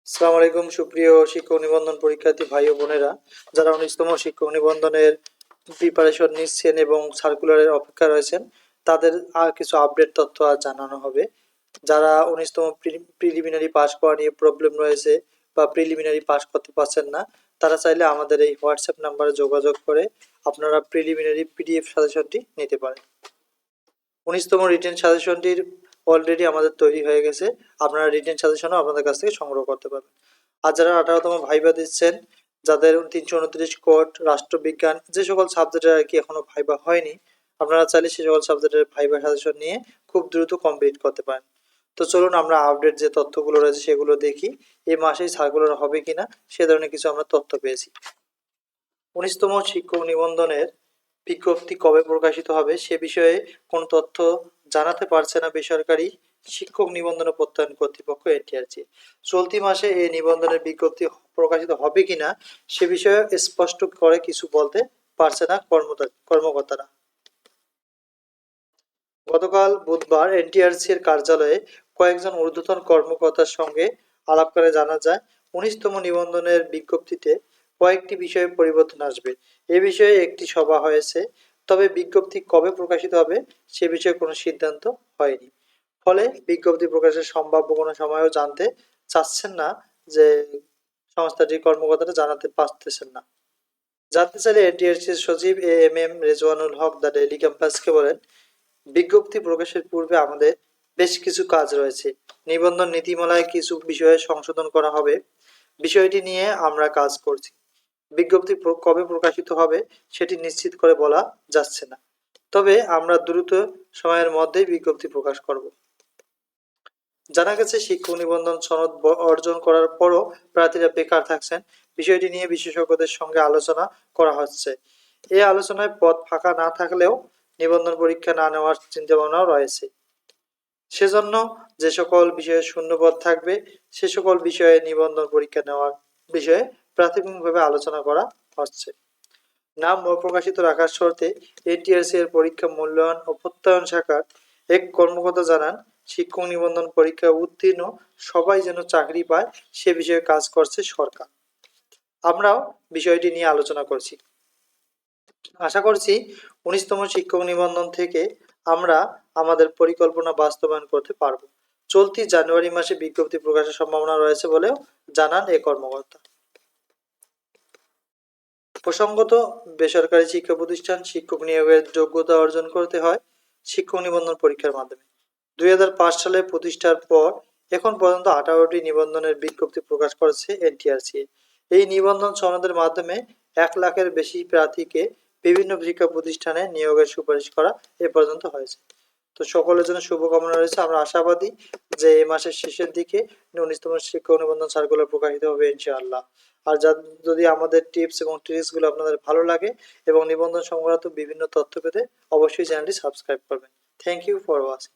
আসসালামু আলাইকুম সুপ্রিয় শিক্ষক নিবন্ধন পরীক্ষার্থী ভাই ও বোনেরা, যারা 19তম শিক্ষক নিবন্ধনের প্রিপারেশন নিচ্ছেন এবং সার্কুলারের অপেক্ষা রয়েছেন, তাদের আর কিছু আপডেট তথ্য আজ জানানো হবে। যারা 19তম প্রিলিমিনারি পাস করা নিয়ে প্রবলেম রয়েছে বা প্রিলিমিনারি পাস করতে পারছেন না, তারা চাইলে আমাদের এই হোয়াটসঅ্যাপ নাম্বারে যোগাযোগ করে আপনারা প্রিলিমিনারি পিডিএফ সাজেশনটি নিতে পারেন। 19তম রিটেন সাজেশনটির অলরেডি আমাদের তৈরি হয়ে গেছে। আপনারা রিটেন সাজেশনও আপনাদের কাছ থেকে সংগ্রহ করতে পারবেন। আর যারা 18তম ভাইবা দিচ্ছেন, যাদের 329 কোড রাষ্ট্রবিজ্ঞান যে সকল সাবজেক্টের আর কি এখনো ভাইবা হয়নি, আপনারা চাইলে সে সকল সাবজেক্টের ভাইবা সাজেশন নিয়ে খুব দ্রুত কমপ্লিট করতে পারেন। তো চলুন আমরা আপডেট যে তথ্যগুলো রয়েছে সেগুলো দেখি। এই মাসেই সার্কুলার হবে কিনা সে ধরনের কিছু আমরা তথ্য পেয়েছি। 19তম শিক্ষক নিবন্ধনের বিজ্ঞপ্তি কবে প্রকাশিত হবে সে বিষয়ে কোন তথ্য জানাতে পারছে না বেসরকারি শিক্ষক নিবন্ধন ও প্রত্যয়ন কর্তৃপক্ষ এনটিআরসি। চলতি মাসে এই নিবন্ধনের বিজ্ঞপ্তি প্রকাশিত হবে কিনা সে বিষয়ে স্পষ্ট করে কিছু বলতে পারছে না কর্মকর্তারা। গতকাল বুধবার এনটিআরসি এর কার্যালয়ে কয়েকজন ঊর্ধ্বতন কর্মকর্তার সঙ্গে আলাপ করে জানা যায়, 19তম নিবন্ধনের বিজ্ঞপ্তিতে কয়েকটি বিষয়ে পরিবর্তন আসবে। এ বিষয়ে একটি সভা হয়েছে, তবে বিজ্ঞপ্তি কবে প্রকাশিত হবে সে বিষয়ে কোনো সিদ্ধান্ত হয়নি। ফলে বিজ্ঞপ্তি প্রকাশের সম্ভাব্য কোনো সময়ও জানতে চাচ্ছেন না, যে সংস্থাটির কর্মকর্তারা জানাতে পারতেছেন না। জানতে চাইলে এনটিআরসির সচিব AMM Rezwanul Haque the Daily ক্যাম্পাসকে বলেন, বিজ্ঞপ্তি প্রকাশের পূর্বে আমাদের বেশ কিছু কাজ রয়েছে। নিবন্ধন নীতিমালায় কিছু বিষয়ে সংশোধন করা হবে, বিষয়টি নিয়ে আমরা কাজ করছি। বিজ্ঞপ্তি কবে প্রকাশিত হবে সেটি নিশ্চিত করে বলা যাচ্ছে না, তবে আমরা দ্রুত সময়ের মধ্যেই বিজ্ঞপ্তি প্রকাশ করব। জানা গেছে, শিক্ষক নিবন্ধন সনদ অর্জন করার পরও প্রার্থীরা বেকার থাকছেন। বিষয়টি নিয়ে বিশেষজ্ঞদের সঙ্গে আলোচনা করা হচ্ছে। এই আলোচনায় পদ ফাঁকা না থাকলেও নিবন্ধন পরীক্ষা না নেওয়ার চিন্তাভাবনাও রয়েছে। সেজন্য যে সকল বিষয়ে শূন্যপদ থাকবে সে সকল বিষয়ে নিবন্ধন পরীক্ষা নেওয়ার বিষয়ে প্রাথমিকভাবে আলোচনা করা হচ্ছে। নাম অপ্রকাশিত রাখার শর্তে এনটিআরসি এর পরীক্ষা মূল্যায়ন ও প্রত্যয়ন শাখার এক কর্মকর্তা জানান, শিক্ষক নিবন্ধন পরীক্ষা উত্তীর্ণ সবাই যেন চাকরি পায় সে বিষয়ে কাজ করছে সরকার। আমরাও বিষয়টি নিয়ে আলোচনা করছি। আশা করছি 19তম শিক্ষক নিবন্ধন থেকে আমরা আমাদের পরিকল্পনা বাস্তবায়ন করতে পারব। চলতি জানুয়ারি মাসে বিজ্ঞপ্তি প্রকাশের সম্ভাবনা রয়েছে বলেও জানান এ কর্মকর্তা। প্রসঙ্গত, বেসরকারি শিক্ষা প্রতিষ্ঠান শিক্ষক নিয়োগের যোগ্যতা অর্জন করতে হয় শিক্ষক নিবন্ধন পরীক্ষার মাধ্যমে। 2005 সালে প্রতিষ্ঠার পর এখন পর্যন্ত 18টি নিবন্ধনের বিজ্ঞপ্তি প্রকাশ করেছে এনটিআরসি। এই নিবন্ধন সনদের মাধ্যমে 1 লাখের বেশি প্রার্থীকে বিভিন্ন শিক্ষা প্রতিষ্ঠানে নিয়োগের সুপারিশ করা এ পর্যন্ত হয়েছে। তো সকলের জন্য শুভকামনা রয়েছে। আমরা আশাবাদী যে এই মাসের শেষের দিকে 19তম শিক্ষক নিবন্ধন সার্কুলার প্রকাশিত হবে ইনশাআল্লাহ। আর যদি আমাদের টিপস এবং ট্রিক্স গুলো আপনাদের ভালো লাগে এবং নিবন্ধন সংক্রান্ত বিভিন্ন তথ্য পেতে অবশ্যই চ্যানেলটি সাবস্ক্রাইব করবেন। Thank you for watching.